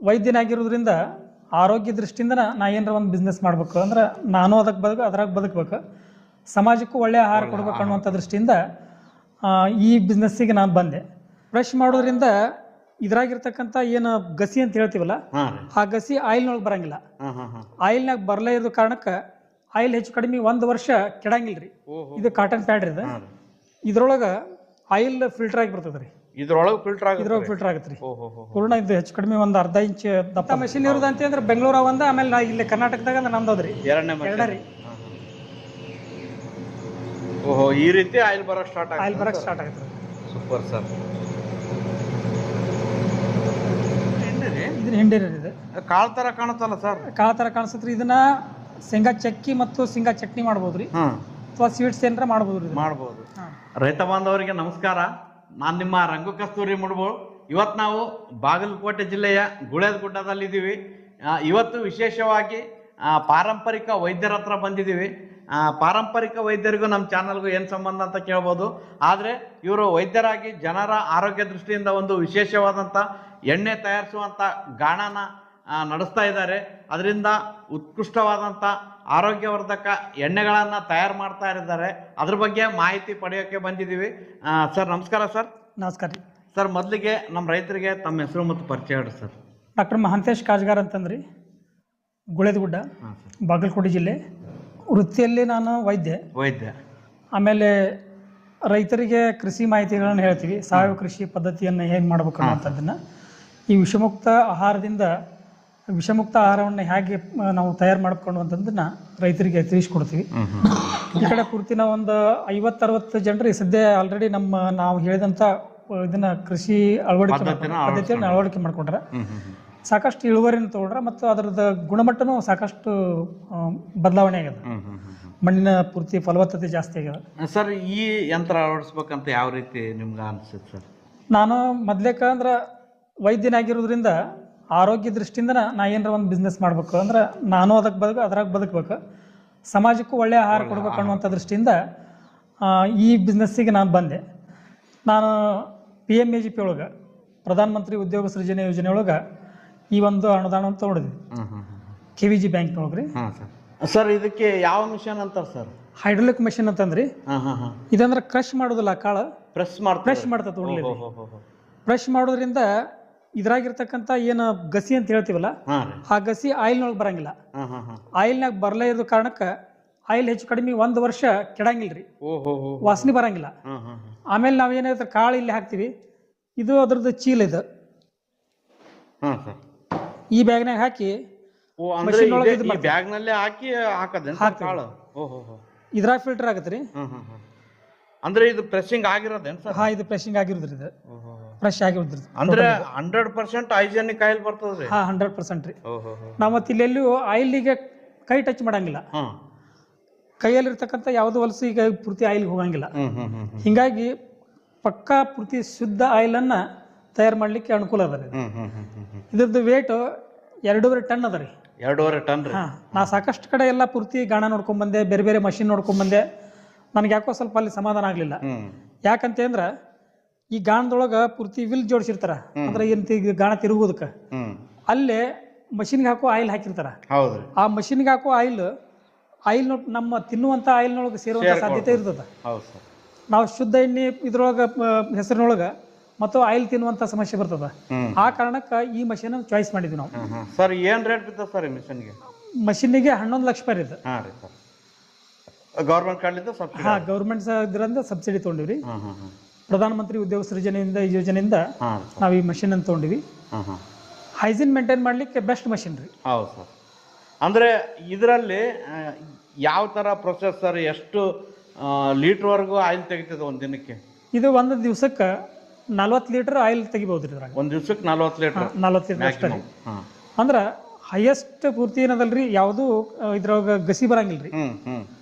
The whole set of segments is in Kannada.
ವೈದ್ಯನಾಗಿರೋದ್ರಿಂದ ಆರೋಗ್ಯ ದೃಷ್ಟಿಯಿಂದ ನಾ ಏನಾರ ಒಂದು ಬಿಸ್ನೆಸ್ ಮಾಡಬೇಕು ಅಂದ್ರೆ ನಾನು ಅದ್ರಾಗ ಬದುಕಬೇಕು, ಸಮಾಜಕ್ಕೂ ಒಳ್ಳೆಯ ಆಹಾರ ಕೊಡಬೇಕು ಅನ್ನುವಂಥ ದೃಷ್ಟಿಯಿಂದ ಈ ಬಿಸ್ನೆಸ್ಸಿಗೆ ನಾನು ಬಂದೆ. ಬ್ರಷ್ ಮಾಡೋದ್ರಿಂದ ಇದ್ರಾಗಿರ್ತಕ್ಕಂಥ ಏನು ಗಸಿ ಅಂತ ಹೇಳ್ತೀವಲ್ಲ, ಆ ಗಸಿ ಆಯಿಲ್ನೊಳಗೆ ಬರಂಗಿಲ್ಲ. ಆಯಿಲ್ನಾಗ ಬರಲೇ ಇರೋ ಕಾರಣಕ್ಕೆ ಆಯಿಲ್ ಹೆಚ್ಚು ಕಡಿಮೆ 1 ವರ್ಷ ಕೆಡಂಗಿಲ್ರಿ. ಇದು ಕಾಟನ್ ಪ್ಯಾಡ್ ರೀ. ಇದ್ರೊಳಗೆ ಆಯಿಲ್ ಫಿಲ್ಟರ್ ಆಗಿ ಬರ್ತದ್ರಿ. ಇದ್ರೊಳಗೆ ಫಿಲ್ಟರ್ ಆಗತ್ರಿ ಪೂರ್ಣ. ಇದು ಹೆಚ್ಚು ಕಡಿಮೆ ಒಂದು ಅರ್ಧ ಇಂಚ್ ದಪ್ಪ ಮಷಿನ್ ಇರೋದು ಅಂತ ಅಂದ್ರೆ ಬೆಂಗಳೂರ ಒಂದ, ಆಮೇಲೆ ನಾ ಇಲ್ಲಿ ಕರ್ನಾಟಕದಾಗ ಅಂದ್ರೆ ನಮ್ದದ್ರಿ ಎರಡನೇ. ಓಹೋ, ಈ ರೀತಿ ಆಯಿಲ್ ಬರಕ್ ಸ್ಟಾರ್ಟ್ ಆಗತ್ರಿ. Super sir. ಇದನ್ನ ಹಿಂಡಿ ಇದೆ, ಕಾಳು ತರ ಕಾಣುತ್ತಲ್ಲ ಸರ್? ಕಾಳು ತರ ಕಾಣಿಸತ್ರಿ. ಇದನ್ನ ಶೇಂಗಾ ಚಕ್ಕಿ ಮತ್ತು ಶೇಂಗಾ ಚಟ್ನಿ ಮಾಡ್ಬೋದ್ರಿ, ಅಥವಾ ಸ್ವೀಟ್ಸ್ ಏನಾರ ಮಾಡ್ಬೋದು. ರೈತ ಬಾಂಧವರಿಗೆ ನಮಸ್ಕಾರ. ನಾನು ನಿಮ್ಮ ರಂಗು ಕಸ್ತೂರಿ ಮುಡ್ಬೋಳ್. ಇವತ್ತು ನಾವು ಬಾಗಲಕೋಟೆ ಜಿಲ್ಲೆಯ ಗುಳೇದಗುಡ್ಡದಲ್ಲಿದ್ದೀವಿ. ಇವತ್ತು ವಿಶೇಷವಾಗಿ ಪಾರಂಪರಿಕ ವೈದ್ಯರ ಹತ್ರ ಬಂದಿದ್ದೀವಿ. ಪಾರಂಪರಿಕ ವೈದ್ಯರಿಗೂ ನಮ್ಮ ಚಾನಲ್ಗೂ ಏನು ಸಂಬಂಧ ಅಂತ ಕೇಳ್ಬೋದು. ಆದರೆ ಇವರು ವೈದ್ಯರಾಗಿ ಜನರ ಆರೋಗ್ಯ ದೃಷ್ಟಿಯಿಂದ ಒಂದು ವಿಶೇಷವಾದಂಥ ಎಣ್ಣೆ ತಯಾರಿಸುವಂಥ ಗಾಣನ ನಡೆಸ್ತಾ ಇದ್ದಾರೆ. ಅದರಿಂದ ಉತ್ಕೃಷ್ಟವಾದಂಥ ಆರೋಗ್ಯವರ್ಧಕ ಎಣ್ಣೆಗಳನ್ನು ತಯಾರು ಮಾಡ್ತಾ ಇದ್ದಾರೆ. ಅದ್ರ ಬಗ್ಗೆ ಮಾಹಿತಿ ಪಡೆಯೋಕ್ಕೆ ಬಂದಿದ್ದೀವಿ. ಸರ್ ನಮಸ್ಕಾರ. ಸರ್ ನಮಸ್ಕಾರ ಸರ್, ಮೊದಲಿಗೆ ನಮ್ಮ ರೈತರಿಗೆ ತಮ್ಮ ಹೆಸರು ಮತ್ತು ಪರಿಚಯ ಹೇಳ್ರಿ ಸರ್. ಡಾಕ್ಟರ್ ಮಹಾಂತೇಶ್ ಕಾಜ್ಗಾರ್ ಅಂತಂದ್ರಿ, ಗುಳೇದಗುಡ್ಡ, ಬಾಗಲಕೋಟೆ ಜಿಲ್ಲೆ. ವೃತ್ತಿಯಲ್ಲಿ ನಾನು ವೈದ್ಯ. ಆಮೇಲೆ ರೈತರಿಗೆ ಕೃಷಿ ಮಾಹಿತಿಗಳನ್ನು ಹೇಳ್ತೀವಿ. ಸಾವಯವ ಕೃಷಿ ಪದ್ಧತಿಯನ್ನು ಹೇಗೆ ಮಾಡ್ಬೇಕು ಅನ್ನೋಂಥದ್ದನ್ನು, ಈ ವಿಷಮುಕ್ತ ಆಹಾರವನ್ನು ಹೇಗೆ ನಾವು ತಯಾರು ಮಾಡ್ಕೊಳ್ಳುವಂಥದ್ದನ್ನು ರೈತರಿಗೆ ತಿಳಿಸ್ಕೊಡ್ತೀವಿ. ಈ ಕಡೆ ಪೂರ್ತಿ ನಾವು ಒಂದು 50-60 ಜನರಿಗೆ ಸದ್ಯ ಆಲ್ರೆಡಿ ನಾವು ಹೇಳಿದಂಥ ಇದನ್ನ ಕೃಷಿ ಪದ್ಧತಿಯನ್ನು ಅಳವಡಿಕೆ ಮಾಡ್ಕೊಂಡ್ರೆ ಸಾಕಷ್ಟು ಇಳುವರಿನ ತಗೊಂಡ್ರೆ ಮತ್ತು ಅದರದ ಗುಣಮಟ್ಟನೂ ಸಾಕಷ್ಟು ಬದಲಾವಣೆ ಆಗ್ಯದ. ಮಣ್ಣಿನ ಪೂರ್ತಿ ಫಲವತ್ತತೆ ಜಾಸ್ತಿ ಆಗ್ಯದ. ಸರ್, ಈ ಯಂತ್ರ ಅಳವಡಿಸ್ಬೇಕಂತ ಯಾವ ರೀತಿ ನಿಮ್ಗೆ ಅನಿಸುತ್ತೆ ಸರ್? ನಾನು ಮೊದ್ಲೇಕ ಅಂದ್ರೆ ವೈದ್ಯನಾಗಿರೋದ್ರಿಂದ ಆರೋಗ್ಯ ದೃಷ್ಟಿಯಿಂದ ನಾ ಏನಾರ ಒಂದು ಬಿಸ್ನೆಸ್ ಮಾಡಬೇಕು ಅಂದ್ರೆ ನಾನು ಅದ್ರಾಗ ಬದುಕಬೇಕು, ಸಮಾಜಕ್ಕೂ ಒಳ್ಳೆಯ ಆಹಾರ ಕೊಡಬೇಕು ಅನ್ನುವಂಥ ದೃಷ್ಟಿಯಿಂದ ಈ ಬಿಸ್ನೆಸ್ಸಿಗೆ ನಾನು ಬಂದೆ. ನಾನು PMAGP ಒಳಗೆ ಪ್ರಧಾನಮಂತ್ರಿ ಉದ್ಯೋಗ ಸೃಜನೆ ಯೋಜನೆ ಒಳಗೆ ಈ ಒಂದು ಅನುದಾನವನ್ನು ತೊಗೊಂಡಿದ್ವಿ, KVG ಬ್ಯಾಂಕ್ನೊಳಗೆ ರೀ. ಸರ್, ಇದಕ್ಕೆ ಯಾವ ಮಿಷನ್ ಅಂತಾರೆ ಸರ್? ಹೈಡ್ರೋಲಿಕ್ ಮಿಷನ್ ಅಂತಂದ್ರಿ. ಇದಂದ್ರೆ ಕ್ರಶ್ ಮಾಡೋದಿಲ್ಲ, ಕಾಳು ಪ್ರೆಸ್ ಮಾಡ್ತದೆ. ಪ್ರೆಸ್ ಮಾಡೋದ್ರಿಂದ ಇದ್ರಾಗಿರ್ತಕ್ಕಂಥ ಏನು ಗಸಿ ಅಂತ ಹೇಳ್ತೀವಲ್ಲ, ಆ ಗಸಿ ಆಯಿಲ್ನೊಳಗೆ ಬರಂಗಿಲ್ಲ. ಆಯಿಲ್ನಾಗ ಬರಲೇ ಇರೋ ಕಾರಣಕ್ಕೆ ಆಯಿಲ್ ಹೆಚ್ಚು ಕಡಿಮೆ 1 ವರ್ಷ ಕೆಡಂಗಿಲ್ರಿ, ವಾಸನೆ ಬರಂಗಿಲ್ಲ. ಆಮೇಲೆ ನಾವೇನಾಯ್ತು ಕಾಳು ಇಲ್ಲಿ ಹಾಕ್ತಿವಿ, ಇದು ಅದ್ರದ್ದು ಚೀಲ. ಇದು ಈ ಬ್ಯಾಗ್ನಾಗ ಹಾಕಿ ಇದ್ರಾಗ ಫಿಲ್ಟರ್ ಆಗತ್ರಿ. ಅಂದ್ರೆ ಇದು ಪ್ರೆಸ್ಸಿಂಗ್ ಆಗಿರೋದೇನು ಸರ್? ಇದು ಪ್ರೆಸ್ಸಿಂಗ್ ಆಗಿರೋದ್ರಿ. ಇದು ಫ್ರೆಶ್ ಆಗಿರೋದ್ರಿ. ಅಂದ್ರೆ 100% ಹೈಜೆನಿಕ್ ಆಯಿಲ್ ಬರ್ತದ್ರಿ. 100% ರೀ. ನಾವು ಮತ್ತೆ ಇಲ್ಲೆಲ್ಲೂ ಆಯಿಲ್ಗೆ ಕೈ ಟಚ್ ಮಾಡಂಗಿಲ್ಲ. ಕೈಯಲ್ಲಿರ್ತಕ್ಕಂಥ ಯಾವ್ದು ಹೊಲಸು ಈಗ ಪೂರ್ತಿ ಆಯಿಲ್ಗೆ ಹೋಗಂಗಿಲ್ಲ. ಹಿಂಗಾಗಿ ಪಕ್ಕಾ ಪೂರ್ತಿ ಶುದ್ಧ ಆಯಿಲನ್ನು ತಯಾರು ಮಾಡ್ಲಿಕ್ಕೆ ಅನುಕೂಲ ಅದ ರೀ. ಇದ್ರದ್ದು ವೇಟ್ 2.5 ಟನ್ ಅದ ರೀ. 2.5 ಟನ್ ರೀ. ನಾ ಸಾಕಷ್ಟು ಕಡೆ ಎಲ್ಲ ಪೂರ್ತಿ ಗಾಣ ನೋಡ್ಕೊಂಡ್ಬಂದೆ, ಬೇರೆ ಬೇರೆ ಮಷಿನ್ ನೋಡ್ಕೊಂಡ್ಬಂದೆ. ನನಗೆ ಯಾಕೋ ಸ್ವಲ್ಪ ಅಲ್ಲಿ ಸಮಾಧಾನ ಆಗಲಿಲ್ಲ. ಯಾಕಂತಂದ್ರೆ ಈ ಗಾಣದೊಳಗೆ ಪೂರ್ತಿ ವಿಲ್ ಜೋಡಿಸಿರ್ತಾರ, ಅಂದ್ರೆ ಏನು ಗಾಣ ತಿರುಗೋದಕ್ಕೆ ಅಲ್ಲೇ ಮಷಿನ್ಗೆ ಹಾಕೋ ಆಯಿಲ್ ಹಾಕಿರ್ತಾರ. ಆ ಮಷಿನ್ಗೆ ಹಾಕೋ ಆಯಿಲ್ ನಮ್ಮ ತಿನ್ನುವಂಥ ಆಯಿಲ್ನೊಳಗೆ ಸೇರುವಂಥ ಸಾಧ್ಯತೆ ಇರ್ತದೆ. ನಾವು ಶುದ್ಧ ಎಣ್ಣೆ ಇದ್ರೊಳಗೆ ಹೆಸರಿನೊಳಗೆ ಮತ್ತು ಆಯಿಲ್ ತಿನ್ನುವಂಥ ಸಮಸ್ಯೆ ಬರ್ತದೆ. ಆ ಕಾರಣಕ್ಕೆ ಈ ಮಷಿನ್ ಚಾಯ್ಸ್ ಮಾಡಿದ್ವಿ ನಾವು. ಸರ್, ಏನು ರೇಟ್ ಬಿತ್ತು ಸರ್ ಈ ಮಷಿನ್ಗೆ? ಮಷಿನ್ನಿಗೆ 11 ಲಕ್ಷ ರೂಪಾಯಿ ಇದೆ. ಗೌರ್ಮೆಂಟ್ ಇದರಿಂದ ಸಬ್ಸಿಡಿ ತೊಗೊಂಡಿವ್ರಿ. ಪ್ರಧಾನಮಂತ್ರಿ ಉದ್ಯೋಗ ಸೃಜನೆಯಿಂದ ಈ ಯೋಜನೆಯಿಂದ ನಾವು ಈ ಮಷಿನ್ ಅನ್ನು ತೊಗೊಂಡಿವಿ. ಹೈಜೀನ್ ಮೇಂಟೈನ್ ಮಾಡ್ಲಿಕ್ಕೆ ಬೆಸ್ಟ್ ಮಷಿನ್ ರೀ. ಹೌದು ಸರ್. ಅಂದರೆ ಇದರಲ್ಲಿ ಯಾವ ಥರ ಪ್ರೊಸೆಸರ್, ಎಷ್ಟು ಲೀಟ್ರ್ವರೆಗೂ ಆಯಿಲ್ ತೆಗಿತದೆ ಒಂದು ದಿನಕ್ಕೆ? ಇದು ಒಂದು ದಿವಸಕ್ಕೆ 40 ಲೀಟರ್ ಆಯಿಲ್ ತೆಗಿಬಹುದು. ಒಂದು ದಿವಸಕ್ಕೆ 40 ಲೀಟರ್ ಅಷ್ಟೇ. ಅಂದ್ರೆ ಹೈಯೆಸ್ಟ್ ಪೂರ್ತಿ ಏನದಲ್ರಿ, ಯಾವುದು ಇದ್ರೊಳಗೆ ಗಸಿ ಬರಂಗಿಲ್ರಿ.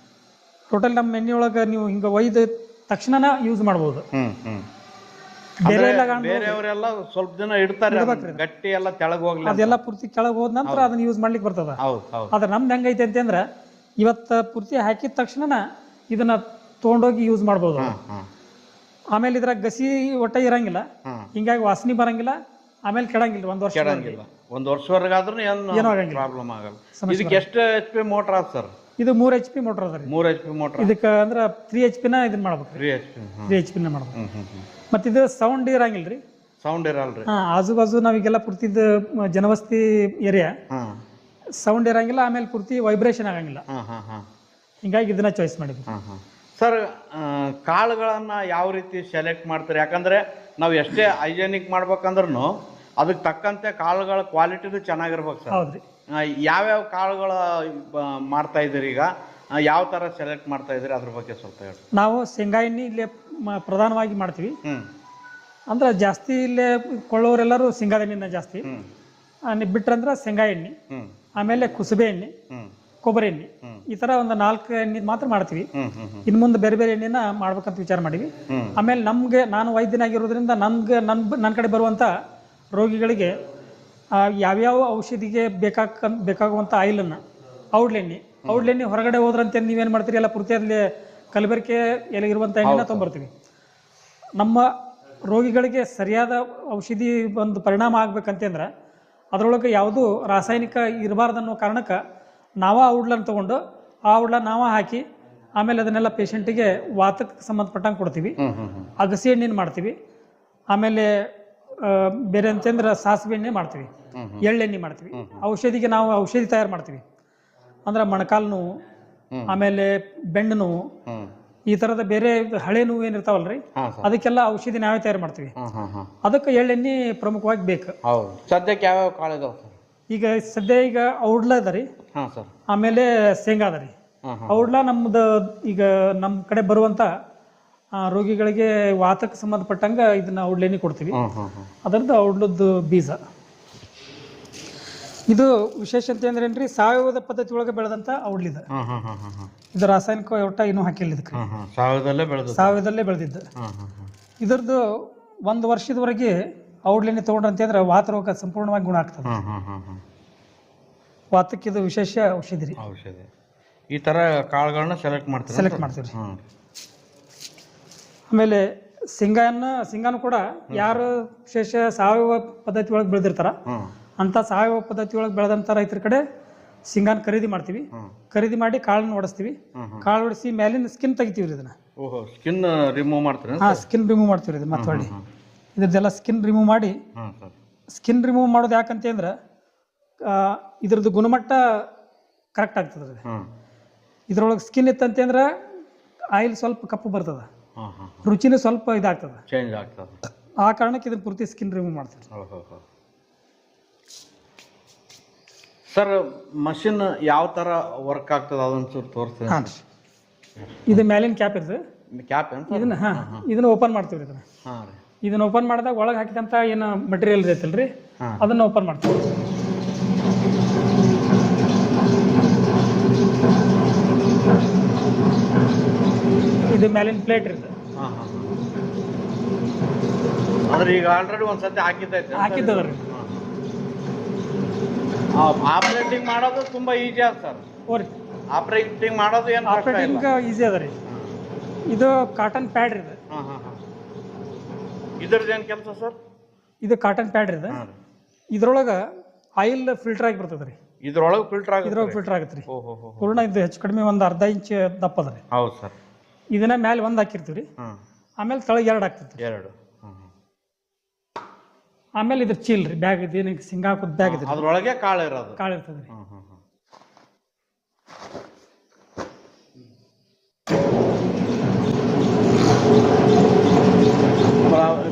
ಟೋಟಲ್ ನಮ್ಮ ಎಣ್ಣೆ ಒಳಗೆ ನೀವು ಹಿಂಗೆ ಒಯ್ದ ತಕ್ಷಣ ಯೂಸ್ ಮಾಡ್ಬೋದು. ಬೇರೆಯವರೆಲ್ಲ ಸ್ವಲ್ಪ ದಿನ ಇಡ್ತಾರೆ, ಗಟ್ಟಿ ಎಲ್ಲ ತೆಳಗ್ ಹೋಗ್ಲಿ, ಅದೆಲ್ಲ ಪೂರ್ತಿ ಕೆಳಗೆ ಹೋದ ನಂತರ ಅದನ್ನ ಯೂಸ್ ಮಾಡ್ಲಿಕ್ಕೆ ಬರ್ತದ. ಆದ್ರೆ ನಮ್ದು ಹೆಂಗೈತೆ ಅಂತಂದ್ರೆ ಇವತ್ತು ಪೂರ್ತಿ ಹಾಕಿದ ತಕ್ಷಣ ಇದನ್ನ ತೊಗೊಂಡೋಗಿ ಯೂಸ್ ಮಾಡ್ಬೋದು. ಆಮೇಲೆ ಇದ್ರಾಗ ಗಸಿ ಒಟ್ಟ ಇರಂಗಿಲ್ಲ, ಹಿಂಗಾಗಿ ವಾಸನೆ ಬರಂಗಿಲ್ಲ, ಆಮೇಲೆ ಕೆಡಂಗಿಲ್ಲ, 1 ವರ್ಷ ಒಂದು ವರ್ಷವರೆಗಾದ್ರೂ ಏನೂ ಏನು ಆಗಂಗಿಲ್ಲ. ಪ್ರಾಬ್ಲಮ್ ಆಗಲ್ಲ. ಇದಕ್ಕೆ ಎಷ್ಟು HP ಮೋಟರ್ ಆದ ಸರ್? ಇದು 3 HP ಮೋಟರ್ ಅದ ರೀ. 3 HP ಮೋಟರ್. ಇದಕ್ಕೆ ಅಂದ್ರೆ 3 HP ನ ಇದನ್ನ ಮಾಡ್ಬೇಕು ರೀ. 3 HP. 3 HP ನ ಮಾಡ್ಬೇಕು. ಮತ್ತು ಇದು ಸೌಂಡ್ ಇರಂಗಿಲ್ಲ ರೀ. ಸೌಂಡ್ ಇರಲ್ರಿ. ಆಜು ಬಾಜು ನಾವೀಗೆಲ್ಲ ಪೂರ್ತಿದ್ದು ಜನವಸತಿ ಏರಿಯಾ, ಸೌಂಡ್ ಇರಂಗಿಲ್ಲ, ಆಮೇಲೆ ಪೂರ್ತಿ ವೈಬ್ರೇಷನ್ ಆಗಂಗಿಲ್ಲ. ಹಿಂಗಾಗಿ ಇದನ್ನ ಚಾಯ್ಸ್ ಮಾಡಿದ್ವಿ. ಸರ್, ಕಾಳುಗಳನ್ನು ಯಾವ ರೀತಿ ಸೆಲೆಕ್ಟ್ ಮಾಡ್ತಾರೆ? ಯಾಕಂದರೆ ನಾವು ಎಷ್ಟೇ ಹೈಜೆನಿಕ್ ಮಾಡ್ಬೇಕಂದ್ರೂ ಅದಕ್ಕೆ ತಕ್ಕಂತೆ ಕಾಳುಗಳ ಕ್ವಾಲಿಟಿದು ಚೆನ್ನಾಗಿರ್ಬೇಕು ಸರ್. ಹೌದ್ರಿ. ಯಾವ್ಯಾವ ಕಾಳುಗಳ ಮಾಡ್ತಾ ಇದ್ದೀರಿ ಈಗ? ಯಾವ ಥರ ಸೆಲೆಕ್ಟ್ ಮಾಡ್ತಾ ಇದ್ದೀರಿ ಅದ್ರ ಬಗ್ಗೆ ಸ್ವಲ್ಪ ಹೇಳಿ. ನಾವು ಶೇಂಗಾ ಎಣ್ಣೆ ಇಲ್ಲೇ ಪ್ರಧಾನವಾಗಿ ಮಾಡ್ತೀವಿ. ಅಂದ್ರೆ ಜಾಸ್ತಿ ಇಲ್ಲೇ ಕೊಳ್ಳೋರೆಲ್ಲರೂ ಶೇಂಗಾದ ಎಣ್ಣೆನ ಜಾಸ್ತಿ ಬಿಟ್ರಂದ್ರೆ ಶೇಂಗಾ ಎಣ್ಣೆ, ಆಮೇಲೆ ಕುಸುಬೆ ಎಣ್ಣೆ, ಕೊಬ್ಬರಿ ಎಣ್ಣೆ, ಈ ತರ ಒಂದು 4 ಎಣ್ಣೆ ಮಾತ್ರ ಮಾಡ್ತೀವಿ. ಇನ್ನು ಮುಂದೆ ಬೇರೆ ಬೇರೆ ಎಣ್ಣೆನ ಮಾಡ್ಬೇಕಂತ ವಿಚಾರ ಮಾಡಿವಿ. ಆಮೇಲೆ ನಮ್ಗೆ, ನಾನು ವೈದ್ಯನಾಗಿರೋದ್ರಿಂದ ನನ್ನ ಕಡೆ ಬರುವಂತ ರೋಗಿಗಳಿಗೆ ಯಾವ್ಯಾವ ಔಷಧಿಗೆ ಬೇಕಾಗುವಂಥ ಆಯಿಲನ್ನು ಔಡ್ಲೆಣ್ಣೆ ಹೊರಗಡೆ ಹೋದ್ರಂತೆ ನೀವೇನು ಮಾಡ್ತೀರಿ, ಎಲ್ಲ ಪೂರ್ತಿ ಅಲ್ಲಿ ಕಲಬೆರಕೆ ಎಲ್ಲ ಇರುವಂಥ ಎಣ್ಣೆನ ತೊಗೊಂಬರ್ತೀವಿ. ನಮ್ಮ ರೋಗಿಗಳಿಗೆ ಸರಿಯಾದ ಔಷಧಿ ಒಂದು ಪರಿಣಾಮ ಆಗ್ಬೇಕಂತಂದ್ರೆ ಅದರೊಳಗೆ ಯಾವುದೂ ರಾಸಾಯನಿಕ ಇರಬಾರ್ದನ್ನೋ ಕಾರಣಕ್ಕೆ ನಾವೇ ಔಡ್ಲನ್ನು ತೊಗೊಂಡು ಆ ಔಡ್ಲ ನಾವೇ ಹಾಕಿ ಆಮೇಲೆ ಅದನ್ನೆಲ್ಲ ಪೇಷಂಟಿಗೆ ವಾತಕ್ಕೆ ಸಂಬಂಧಪಟ್ಟಂಗೆ ಕೊಡ್ತೀವಿ. ಅಗಸಿ ಎಣ್ಣೆನ ಮಾಡ್ತೀವಿ. ಆಮೇಲೆ ಬೇರೆ ಅಂತಂದ್ರೆ ಸಾಸಿವೆ ಎಣ್ಣೆ ಮಾಡ್ತೀವಿ, ಎಳ್ಳೆಣ್ಣೆ ಮಾಡ್ತೀವಿ. ಔಷಧಿಗೆ ನಾವು ಔಷಧಿ ತಯಾರು ಮಾಡ್ತೀವಿ. ಅಂದ್ರೆ ಮೊಣಕಾಲು ನೋವು, ಆಮೇಲೆ ಬೆನ್ನು ನೋವು, ಈ ಥರದ ಬೇರೆ ಹಳೆ ನೋವು ಏನಿರ್ತಾವಲ್ರಿ ಅದಕ್ಕೆಲ್ಲ ಔಷಧಿ ನಾವೇ ತಯಾರು ಮಾಡ್ತೀವಿ. ಅದಕ್ಕೆ ಎಳ್ಳೆಣ್ಣೆ ಪ್ರಮುಖವಾಗಿ ಬೇಕು. ಸದ್ಯಕ್ಕೆ ಯಾವ್ಯಾವ ಕಾಳು ಇದಾವೆ ಸರ್? ಈಗ ಸದ್ಯ ಔಡ್ಲ ಅದ ರೀ, ಆಮೇಲೆ ಶೇಂಗಾ ಅದ ರೀ. ಔಡ್ಲ ನಮ್ದು ಈಗ ನಮ್ಮ ಕಡೆ ಬರುವಂಥ ರೋಗಿಗಳಿಗೆ ವಾತಕ್ಕೆ ಸಂಬಂಧಪಟ್ಟಂಗೆ ಇದನ್ನ ಔಡ್ಲೆಣ್ಣೆ ಕೊಡ್ತೀವಿ. ಅದರದ್ದು ಔಡ್ಲದ್ದು ಬೀಜ. ಇದು ವಿಶೇಷ ಅಂತ ಅಂದ್ರೆ ಏನ್ರಿ, ಸಾವಯವದ ಪದ್ಧತಿ ಒಳಗೆ ಬೆಳೆದಂತ ಔಡ್ಲಿದ. ಇದು ರಾಸಾಯನಿಕ ಒಟ್ಟ ಇನ್ನೂ ಹಾಕಿಲ್ಲ ಇದಕ್ಕೆ, ಸಾವಯವದಲ್ಲೇ ಬೆಳೆದಿದ್ದು. ಇದರದ್ದು 1 ವರ್ಷದವರೆಗೆ ಔಡ್ಲೆಣ್ಣೆ ತೊಗೊಂಡ್ರಂತಂದ್ರೆ ವಾತ ರೋಗ ಸಂಪೂರ್ಣವಾಗಿ ಗುಣ ಆಗ್ತದೆ. ವಾತಕ್ಕೆ ಇದು ವಿಶೇಷ ಔಷಧಿ ರೀ. ಈ ಥರ ಕಾಳುಗಳನ್ನ ಸೆಲೆಕ್ಟ್ ಮಾಡ್ತೀವಿ. ಆಮೇಲೆ ಶೇಂಗಾನು ಕೂಡ ಯಾರು ವಿಶೇಷ ಸಾವಯವ ಪದ್ಧತಿ ಒಳಗೆ ಬೆಳೆದಿರ್ತಾರ ಅಂತ ಸಾವಯವ ಪದ್ಧತಿ ಒಳಗೆ ಬೆಳೆದಂಥ ರೈತರ ಕಡೆ ಶೇಂಗಾನ ಖರೀದಿ ಮಾಡ್ತೀವಿ. ಖರೀದಿ ಮಾಡಿ ಕಾಳನ್ನ ಒಡಿಸ್ತೀವಿ. ಕಾಳು ಒಡಿಸಿ ಮೇಲಿನ ಸ್ಕಿನ್ ತೆಗಿತೀವಿ ಇದನ್ನ. ಸ್ಕಿನ್ ರಿಮೂವ್ ಮಾಡ್ತೀವಿ. ಸ್ಕಿನ್ ರಿಮೂವ್ ಮಾಡ್ತೀವಿ ಇದನ್ನ. ಮತ್ತೆ ಹೊಳ್ಳಿ ಇದ್ರದ್ದೆಲ್ಲ ಸ್ಕಿನ್ ರಿಮೂವ್ ಮಾಡಿ, ಸ್ಕಿನ್ ರಿಮೂವ್ ಮಾಡೋದು ಯಾಕಂತಂದ್ರೆ ಇದ್ರದ್ದು ಗುಣಮಟ್ಟ ಕರೆಕ್ಟ್ ಆಗ್ತದೆ. ಇದ್ರೊಳಗೆ ಸ್ಕಿನ್ ಇತ್ತಂತಂದ್ರೆ ಆಯಿಲ್ ಸ್ವಲ್ಪ ಕಪ್ಪು ಬರ್ತದೆ, ರುಚಿನೂ ಸ್ವಲ್ಪ ಇದಾಗ್ತದೆ, ಚೇಂಜ್ ಆಗ್ತದೆ. ಆ ಕಾರಣಕ್ಕೆ ಇದನ್ನ ಪೂರ್ತಿ ಸ್ಕಿನ್ ರಿಮೂವ್ ಮಾಡ್ತೀವಿ. ಸರ್, ಮಷಿನ್ ಯಾವ ಥರ ವರ್ಕ್ ಆಗ್ತದೆ ಅದೊಂದು ತೋರಿಸ್ತೀವಿ. ಇದು ಮೇಲಿನ ಕ್ಯಾಪ್ ಇರ್ತದೆ. ಇದನ್ನ ಇದನ್ನ ಓಪನ್ ಮಾಡ್ತೀವಿ. ಇದನ್ನ ಓಪನ್ ಮಾಡಿದಾಗ ಒಳಗೆ ಹಾಕಿದಂಥ ಏನು ಮಟೀರಿಯಲ್ ಇರೈತಲ್ರಿ ಅದನ್ನ ಓಪನ್ ಮಾಡ್ತೀವಿ. ಇದು ಮೇಲಿನ ಪ್ಲೇಟ್ ಇರ್ತದೆ. ಅಂದ್ರೆ ಈಗ ಆಲ್ರೆಡಿ ಒಂದ್ಸತಿ ಹಾಕಿದ್ದದ್ರಿ. ಆಪರೇಟಿಂಗ್ ಮಾಡೋದು ತುಂಬಾ ಈಜಿ ಅದ ಸರ್. ಆಪರೇಟಿಂಗ್ ಮಾಡೋದು ಏನು ಆಪರೇಟಿಂಗ್ ಈಜಿ ಅದ ರೀ. ಇದು ಕಾಟನ್ ಪ್ಯಾಡ್ ಇದೆ. ಇದ್ರದ್ದು ಏನು ಕೆಲಸ ಸರ್? ಇದು ಕಾಟನ್ ಪ್ಯಾಡ್ ಇದೆ. ಇದ್ರೊಳಗೆ ಆಯಿಲ್ ಫಿಲ್ಟರ್ ಆಗಿ ಬರ್ತದೆ ರೀ. ಇದ್ರೊಳಗೆ ಫಿಲ್ಟರ್ ಆಗುತ್ತೆ ರೀ. ಪೂರ್ಣ ಇದು ಹೆಚ್ಚು ಕಡಿಮೆ ಒಂದು ಅರ್ಧ ಇಂಚ್ ದಪ್ಪ ಅದ ರೀ. ಹೌದು ಸರ್. ಇದನ್ನ ಮೇಲೆ 1 ಹಾಕಿರ್ತೀವಿ ರೀ. ಆಮೇಲೆ ತಳಗೆ 2 ಹಾಕ್ತಿರ್ತೀವಿ. 2. ಆಮೇಲೆ ಇದ್ರ ಚೀಲ್ ರೀ, ಬ್ಯಾಗ್ ಇದೆ, ಸಿಂಗ ಹಾಕೋದು ಬ್ಯಾಗ್ ಇದೆ. ಅದ್ರೊಳಗೆ ಕಾಳು ಇರ್ತದೆ ರೀ.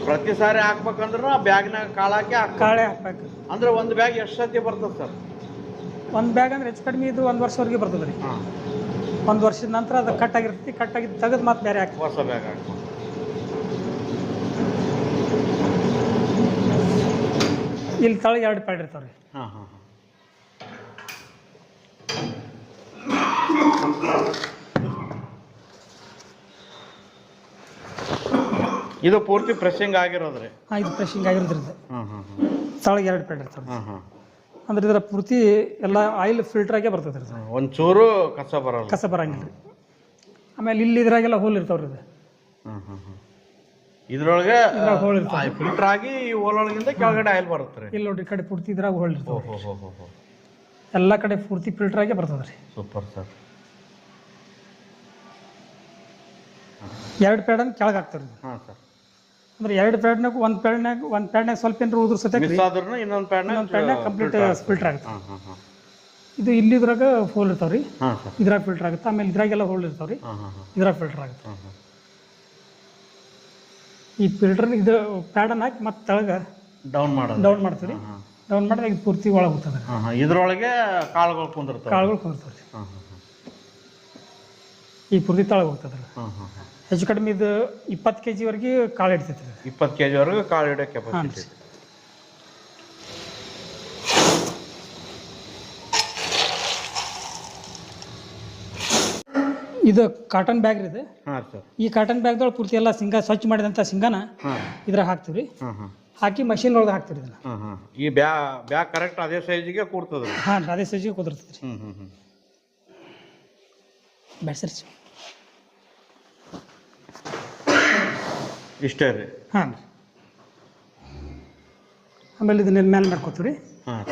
ಪ್ರತಿ ಸಾರಿ ಹಾಕ್ಬೇಕಂದ್ರೆ ಬ್ಯಾಗ್ನಾಗ ಕಾಳೆ ಹಾಕ್ಬೇಕು. ಅಂದ್ರೆ ಒಂದು ಬ್ಯಾಗ್ ಎಷ್ಟು ಸತಿ ಬರ್ತದೆ ಸರ್? ಒಂದು ಬ್ಯಾಗ್ ಅಂದ್ರೆ ಹೆಚ್ಚು ಕಡಿಮೆ ಇದು 1 ವರ್ಷವರೆಗೆ ಬರ್ತದೆ ರೀ. 1 ವರ್ಷದ ನಂತರ ಅದು ಕಟ್ ಆಗಿರ್ತೈತಿ. ಕಟ್ ಆಗಿದ್ದು ತೆಗೆದು ಮತ್ತೆ ಬೇರೆ ಹಾಕಿ ಹೊಸ ಬ್ಯಾಗ್ ಹಾಕಿ. ಇಲ್ಲಿ ತಳಗೆ 2 ಪ್ಯಾಡ್ ಇರ್ತಾವೆ ರೀ. ಇದು ಪೂರ್ತಿ ಪ್ರೆಸ್ಸಿಂಗ್ ಆಗಿರೋದ್ರಿ. ಇದು ಪ್ರೆಸ್ಸಿಂಗ್ ಆಗಿರೋದ್ರಿಂದ ತಳಗೆ 2 ಪ್ಯಾಡ್ ಇರ್ತಾವೆ. ಅಂದ್ರೆ ಇದರ ಪೂರ್ತಿ ಎಲ್ಲ ಆಯಿಲ್ ಫಿಲ್ಟರ್ ಆಗೇ ಬರ್ತದೆ ರೀ. ಒಂಚೂರು ಕಸ ಬರಂಗಿಲ್ಲ ರೀ. ಆಮೇಲೆ ಇಲ್ಲಿ ಇದ್ರಾಗೆಲ್ಲ ಹೋಲ್ ಇರ್ತಾವ್ರಿ. ಇದು ಇದ್ರೊಳಗೆ ಹೋಲ್ ಇರ್ತದೆ. ಫಿಲ್ಟರ್ ಆಗಿ ಈ ಓಲೊಳಗಿಂದ ಕೆಳಗಡೆ ಆಯಿಲ್ ಬರುತ್ತೆ ರೀ. ಇಲ್ಲಿ ನೋಡ್ರಿ ಈ ಕಡೆ ಪೂರ್ತಿ ಇದ್ರಾಗ ಹೋಲ್ ಇರ್ತದೆ. ಓಹೋ ಎಲ್ಲ ಕಡೆ ಪೂರ್ತಿ ಫಿಲ್ಟರ್ ಆಗಿ ಬರ್ತದೆ ರೀ. Super sir. 2 ಪ್ಯಾಡನ್ನು ಕೆಳಗೆ ಹಾಕ್ತಾರೆ ರೀ. ಹಾಂ ಸರ್. ಅಂದ್ರೆ 2 ಪ್ಯಾಡ್ನಾಗ ಒಂದು ಪ್ಯಾಡ್ನಾಗ ಸ್ವಲ್ಪ ಏನಾರು ಉದ್ರ ಸತ್ಯ ಮಿಸ್ ಆದ್ರೂ ಇನ್ನೊಂದು ಪ್ಯಾಡ್ನಾಗ ಕಂಪ್ಲೀಟ್ ಫಿಲ್ಟರ್ ಆಗುತ್ತೆ. ಹಾಂ ಇದು ಇಲ್ಲಿ ಇದ್ರಾಗ ಹೋಲ್ ಇರ್ತಾವೆ ರೀ. ಹಾಂ ಸರ್. ಇದ್ರಾಗ ಫಿಲ್ಟರ್ ಆಗುತ್ತೆ. ಆಮೇಲೆ ಇದ್ರಾಗೆಲ್ಲ ಹೋಲ್ ಇರ್ತಾವೆ ರೀ. ಹಾಂ ಇದ್ರಾಗ ಫಿಲ್ಟರ್ ಆಗುತ್ತೆ. ಈ ಫಿಲ್ಟರ್ ಇದು ಪ್ಯಾಡನ್ನು ಹಾಕಿ ಮತ್ತೆ ತೆಳಗೆ ಡೌನ್ ಮಾಡ್ತೀವಿ ರೀ. ಡೌನ್ ಮಾಡಿದಾಗ ಇದು ಪೂರ್ತಿ ಒಳಗೆ ಹೋಗ್ತದೆ. ಇದ್ರೊಳಗೆ ಕಾಳುಗಳು ಕುಂದಿರ್ತಾವೆ. ಕಾಳುಗಳು ಕುಂದಿರ್ತಾವೆ ರೀ. ಈ ಪೂರ್ತಿ ತೆಳಗೆ ಹೋಗ್ತದೆ ರೀ. ಹೆಚ್ಚು ಕಡಿಮೆ ಇದು 20 kg ವರೆಗೆ ಕಾಳು ಇಡ್ತೈತೆ ರೀ. 20 kg ವರೆಗೂ ಕಾಳು ಇಡೋ ಕೆಪಾಸಿಟಿ. ಇದು ಕಾಟನ್ ಬ್ಯಾಗ್ ರೀ ಇದು. ಹಾಂ ಸರ್. ಈ ಕಾಟನ್ ಬ್ಯಾಗ್ದೊಳಗೆ ಪೂರ್ತಿ ಎಲ್ಲ ಶೇಂಗಾ ಸ್ವಚ್ಛ ಮಾಡಿದಂಥ ಶೇಂಗಾನ ಇದ್ರಾಗ ಹಾಕ್ತೀವಿ ರೀ. ಹಾಕಿ ಮಷಿನ್ ಒಳಗೆ ಹಾಕ್ತೀವಿ ಇದನ್ನ. ಈ ಬ್ಯಾಗ್ ಕರೆಕ್ಟ್ ಅದೇ ಸೈಜಿಗೆ ಕೂಡ್ತದೆ. ಹಾಂ ಅದೇ ಸೈಜಿಗೆ ಕುದಿರ್ತದೆ ರೀ. ಬ್ಯಾಸರಿ ಇಷ್ಟೇ ರೀ. ಹಾಂ ಆಮೇಲೆ ಇದನ್ನ ಮೇಲೆ ಮಾಡ್ಕೋತೀವಿ ರೀ. ಹಾಂ.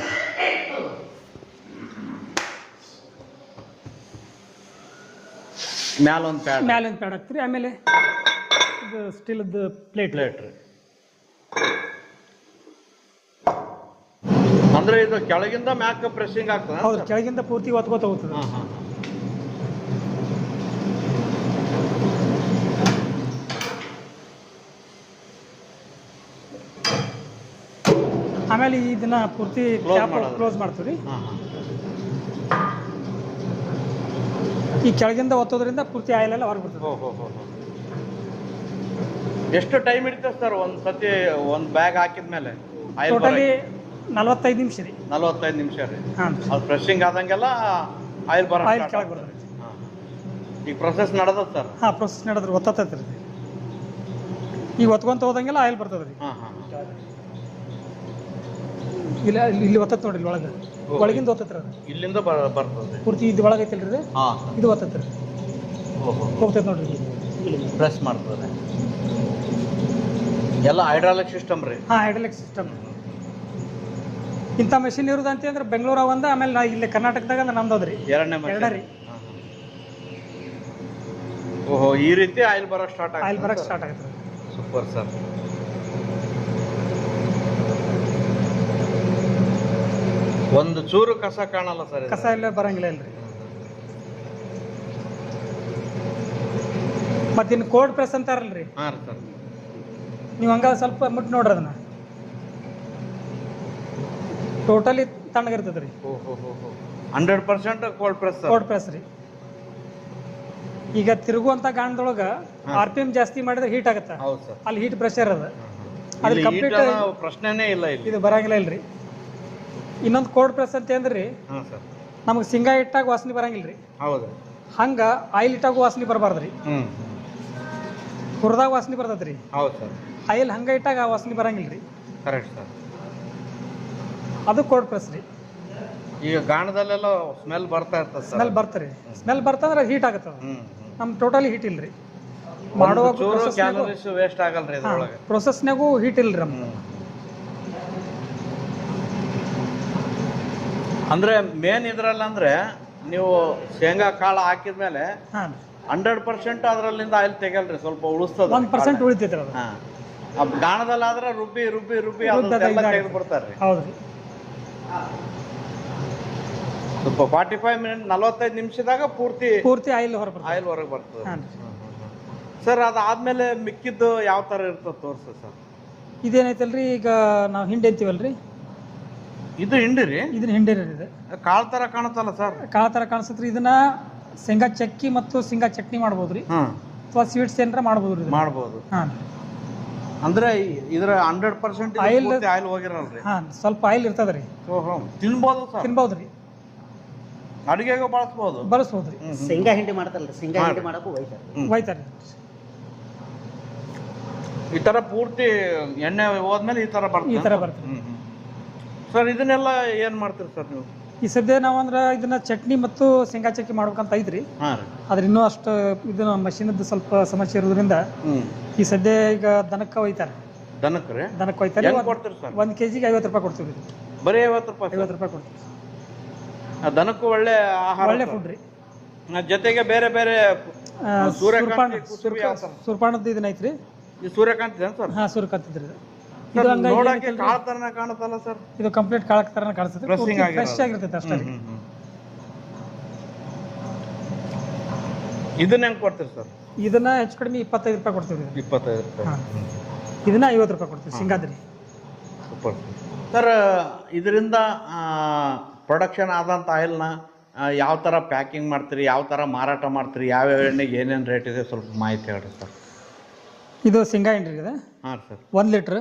ಮ್ಯಾಲೊಂದು ಪ್ಯಾಡ್ ಹಾಕ್ತೀರಿ. ಆಮೇಲೆ ಇದು ಸ್ಟೀಲ್ದು ಪ್ಲೇಟ್ ರೀ. ಅಂದ್ರೆ ಇದು ಕೆಳಗಿಂದ ಮ್ಯಾಕ್ ಪ್ರೆಸ್ಸಿಂಗ್ ಆಗ್ತದೆ. ಹೌದು, ಕೆಳಗಿಂದ ಪೂರ್ತಿ ಒತ್ಕೋತ ಹೋಗ್ತದೆ. ಆಮೇಲೆ ಇದನ್ನ ಪೂರ್ತಿ ಕ್ಲೋಸ್ ಮಾಡ್ತೀವಿ ರೀ. ಈ ಕೆಳಗಿಂದ ಒತ್ತೋದ್ರಿಂದ ಪೂರ್ತಿ ಆಯಿಲ್ ಎಲ್ಲ ಹೊರಗೆ ಬರ್ತದೆ. ಎಷ್ಟು ಟೈಮ್ ಇರ್ತದೆ ಸರ್ ಒಂದು ಸತಿ ಒಂದು ಬ್ಯಾಗ್ ಹಾಕಿದ್ಮೇಲೆ? ಟೋಟಲಿ 45 ನಿಮಿಷ ರೀ. 45 ನಿಮಿಷ ರೀ. ಹಾಂ. ಅದು ಪ್ರೆಸ್ಸಿಂಗ್ ಆದಂಗೆಲ್ಲ ಆಯಿಲ್ ಕೆಳಗೆ ಬರ್ತದೆ. ಈಗ ಪ್ರೊಸೆಸ್ ನಡೆದ ಸರ್? ಹಾಂ, ಪ್ರೊಸೆಸ್ ನಡೆದ್ರಿ. ಒತ್ತೈತೆ ರೀ. ಈಗ ಒತ್ಕೊಂತ ಹೋದಂಗೆಲ್ಲ ಆಯಿಲ್ ಬರ್ತದೆ ರೀ. ಇಲ್ಲಿ ಒತ್ತತ್ ನೋಡ್ರಿ. ಒಳಗೆ ಒಳಗಿಂದ ಒತ್ತತ್ರಿ. ಅದು ಇಲ್ಲಿಂದ ಬರ್ತದೆ ಪೂರ್ತಿ ಇದು ಒಳಗೆ ಐತಿಲ್ರಿ. ಇದು ಒತ್ತತ್ರಿ. ಹೋಗ್ತೈತೆ ನೋಡ್ರಿ. ಪ್ರೆಸ್ ಮಾಡ್ತದೆ. ಎಲ್ಲ ಹೈಡ್ರಾಲಿಕ್ ಸಿಸ್ಟಮ್ ರೀ. ಹಾಂ, ಹೈಡ್ರಾಲಿಕ್ ಸಿಸ್ಟಮ್. ಇಂಥ ಮೆಷಿನ್ ಇರೋದು ಅಂತ ಅಂದ್ರೆ ಬೆಂಗಳೂರು ಒಂದು, ಆಮೇಲೆ ನಾ ಇಲ್ಲಿ ಕರ್ನಾಟಕದಾಗ ನಮ್ದು ಅದ್ರಿ ಎರಡನೇ ರೀ. ಓಹೋ, ಈ ರೀತಿ ಆಯಿಲ್ ಬರೋಕ್ಕೆ ಸ್ಟಾರ್ಟ್ ಆಗುತ್ತೆ. Super sir. ಒಂದು ಚೂರು ಕಸ ಕಾಣಲ್ಲ ಸರ್. ಕಸ ಎಲ್ಲ ಬರಂಗಿಲ್ಲ ಇಲ್ರಿ. ಮತ್ತಿನ್ನು ಕೋಲ್ಡ್ ಪ್ರೆಸ್ ಅಂತಾರಲ್ರಿ. ಹಾಂ ಸರ್. ನೀವು ಹಂಗ ಸ್ವಲ್ಪ ಮುಟ್ಟು ನೋಡ್ರಿ. ಅದನ್ನ ಟೋಟಲಿ ತಣ್ಣಗಿರ್ತದೆ ರೀ. 100% ಕೋಲ್ಡ್ ಪ್ರೆಸ್ ರೀ. ಈಗ ತಿರುಗುವಂತ ಗಾಣದೊಳಗೆ RPM ಜಾಸ್ತಿ ಮಾಡಿದ್ರೆ ಹೀಟ್ ಆಗುತ್ತೆ. ಅಲ್ಲಿ ಹೀಟ್ ಪ್ರೆಷರ್ ಅದ. ಅದು ಕಂಪ್ಲೀಟ್ ಪ್ರಶ್ನೆನೇ ಇಲ್ಲ. ಇದು ಬರಂಗಿಲ್ಲ ಇಲ್ರಿ. ಇನ್ನೊಂದು ಕೋಲ್ಡ್ ಪ್ರೆಸ್ ಅಂತ ಅಂದ್ರಿ, ನಮಗೆ ಶೇಂಗಾ ಇಟ್ಟಾಗ ವಾಸನೆ ಬರಂಗಿಲ್ಲ ರೀ. ಹೌದು. ಹಂಗ ಆಯಿಲ್ ಇಟ್ಟಾಗ ವಾಸನೆ ಬರಬಾರ್ದ್ರಿ. ಹುರಿದಾಗ ವಾಸನೆ ಬರ್ತೈತೆ ರೀ. ಹೌದು ಸರ್. ಆಯಿಲ್ ಹಂಗ ಇಟ್ಟಾಗ ಆ ವಾಸನೆ ಬರಂಗಿಲ್ಲ ರೀ. Correct sir. ಅದು ಕೋಲ್ಡ್ ಪ್ರೆಸ್ ರೀ. ಈಗ ಗಾಣದಲ್ಲೆಲ್ಲ ಸ್ಮೆಲ್ ಬರ್ತಾ ಇರ್ತದೆ. ಸ್ಮೆಲ್ ಬರ್ತರಿ. ಸ್ಮೆಲ್ ಬರ್ತಂದ್ರೆ ಹೀಟ್ ಆಗುತ್ತದ. ನಮ್ ಟೋಟಲಿ ಹೀಟ್ ಇಲ್ರಿ. ಮಾಡುವ ಕ್ಯಾಲರೀಸ್ ವೇಸ್ಟ್ ಆಗಲ್ರಿ ಇದ್ರೊಳಗೆ. ಪ್ರೊಸೆಸ್ನಾಗೂ ಹೀಟ್ ಇಲ್ರಿ ನಮ್ಗೆ. ಅಂದ್ರೆ ಮೇನ್ ಇದ್ರಲ್ಲಿ ಅಂದ್ರೆ ನೀವು ಶೇಂಗಾ ಕಾಳು ಹಾಕಿದ್ಮೇಲೆ 100% ಅದರಲ್ಲಿಂದ ಆಯಿಲ್ ತೆಗಲ್ರಿ, ಸ್ವಲ್ಪ ಉಳಿಸ್ತದ. 1% ಉಳಿತೈತ್ರಿ ಅದು. ಗಾಣದಲ್ಲಾದ್ರೆ ರುಬ್ಬಿ ತೆಗೆದು ಬಿಡ್ತಾರ್ರಿ. ಹೌದ್ರಿ. ಸ್ವಲ್ಪ 45 ಮಿನಿಟ್ 45 ನಿಮಿಷದಾಗ ಪೂರ್ತಿ ಆಯಿಲ್ ಹೊರಗೆ ಬರ್ತದೆ. ಸರ್, ಅದಾದ್ಮೇಲೆ ಮಿಕ್ಕಿದ್ದು ಯಾವ ತರ ಇರ್ತದೆ ತೋರ್ಸ ಸರ್. ಇದೇನೈತಲ್ರಿ, ಈಗ ನಾವು ಹಿಂಡಿ ಅಂತೀವಲ್ರಿ, ಇದು ಹಿಂಡಿ ರೀ. ಇದನ್ನ ಹಿಂಡಿ ರೀ. ಇದು ಕಾಳು ತರ ಕಾಣುತ್ತಲ್ಲ ಸರ್? ಕಾಳು ತರ ಕಾಣಿಸ್ತತ್ರಿ. ಇದನ್ನ ಶೇಂಗಾ ಚಕ್ಕಿ ಮತ್ತು ಶೇಂಗಾ ಚಟ್ನಿ ಮಾಡ್ಬೋದ್ರಿ, ಅಥವಾ ಸ್ವೀಟ್ಸ್ ಏನಾರ ಮಾಡ್ಬೋದ್ರಿ. ಹಾಂ. ಅಂದ್ರೆ ಇದ್ರ 100% ಆಯಿಲ್ ಹೋಗಿರಲ್ರಿ. ಹಾಂ, ಸ್ವಲ್ಪ ಆಯಿಲ್ ಇರ್ತದ್ರಿ. ತಿನ್ಬೋದ್ರಿ. ಅಡಿಗೆಗೆ ಬಳಸ್ಬೋದ್ರಿ. ಶೇಂಗಾ ಹಿಂಡಿ ಮಾಡ್ತಾರಲ್ರಿ, ಶೇಂಗಾ ಹಿಂಡಿ ಮಾಡಕ್ಕೂ ಒಯ್ತಾರ್ರಿ. ಈ ತರ ಪೂರ್ತಿ ಎಣ್ಣೆ ಹೋದ್ಮೇಲೆ ಈ ತರ ಬರ್ತದೆ. ಬರ್ತದೆ ಸರ್, ಇದನ್ನೆಲ್ಲ ಏನ್ ಮಾಡ್ತೀರಿ ಸರ್ ನೀವು? ಈ ಸದ್ಯ ನಾವು ಅಂದ್ರೆ ಇದನ್ನ ಚಟ್ನಿ ಮತ್ತು ಶೇಂಗಾ ಚಕ್ಕಿ ಮಾಡ್ಬೇಕಂತ ಐತ್ರಿ. ಹಾಂ ರೀ. ಆದ್ರೆ ಇನ್ನೂ ಅಷ್ಟು ಇದನ್ನ ಮಷೀನದ್ದು ಸ್ವಲ್ಪ ಸಮಸ್ಯೆ ಇರೋದ್ರಿಂದ ಈ ಸದ್ಯ ಈಗ ದನಕ್ಕೆ ಒಯ್ತಾರೆ. ದನಕ್ಕೆ ರೀ? ದನಕ್ಕೆ ಒಯ್ತಾರೆ. ಹೆಂಗ್ ಕೊಡ್ತೀರಿ ಸರ್? 1 kgಗೆ 50 ರೂಪಾಯಿ ಕೊಡ್ತೀವಿ. ಬರೀ 50 ರೂಪಾಯಿ? 50 ರೂಪಾಯಿ ಕೊಡ್ತೀವಿ. ದನಕ್ಕೂ ಒಳ್ಳೆ ಆಹಾರ, ಒಳ್ಳೆ ಫುಡ್ ರೀ. ಜೊತೆಗೆ ಬೇರೆ ಬೇರೆ ಸೂರ್ಯಕಾಂತಿ, ಕುಸುಬಿ ಯಾವ ಥರ? ಸೂರ್ಯಪಾನದ್ದು ಇದನ್ನ ಐತ್ರಿ. ಇದು ಸೂರ್ಯಕಾಂತಿ ಇದೆ ಸರ್? ಹಾಂ, ಸೂರ್ಯಕಾಂತಿ ಇದ್ರಿ. ಸರ್, ನೋಡಕ್ಕೆ ಕಾಳು ಥರನೇ ಕಾಣುತ್ತಲ್ಲ ಸರ್? ಇದು ಕಂಪ್ಲೀಟ್ ಕಾಳಕ್ ಥರನೇ ಕಾಣಿಸ್ತದೆ. Pressing ಆಗಿರೋದು. ಫ್ರೆಶ್ ಆಗಿರ್ತೈತೆ ಅಷ್ಟೇ ರೀ. ಇದನ್ನ ಹೆಂಗ್ ಕೊಡ್ತೀರಿ ಸರ್? ಇದನ್ನ ಹೆಚ್ಚು ಕಡಿಮೆ 25 ರೂಪಾಯಿ ಕೊಡ್ತೀವಿ. 25 ರೂಪಾಯಿ. ಹಾಂ, ಇದನ್ನ 50 ರೂಪಾಯಿ ಕೊಡ್ತೀವಿ ಶೇಂಗಾದ್ರಿ. Super sir. ಇದರಿಂದ ಪ್ರೊಡಕ್ಷನ್ ಆದಂಥ ಆಯಿಲ್ನ ಯಾವ ಥರ ಪ್ಯಾಕಿಂಗ್ ಮಾಡ್ತೀರಿ, ಯಾವ ಥರ ಮಾರಾಟ ಮಾಡ್ತೀರಿ, ಯಾವ್ಯಾವ ಎಣ್ಣೆಗೆ ಏನೇನು ರೇಟ್ ಇದೆ ಸ್ವಲ್ಪ ಮಾಹಿತಿ ಹೇಳ್ರಿ ಸರ್. ಇದು ಶೇಂಗಾ ಎಣ್ಣೆ ಇದೆ. ಹಾಂ ಸರ್. 1 litre,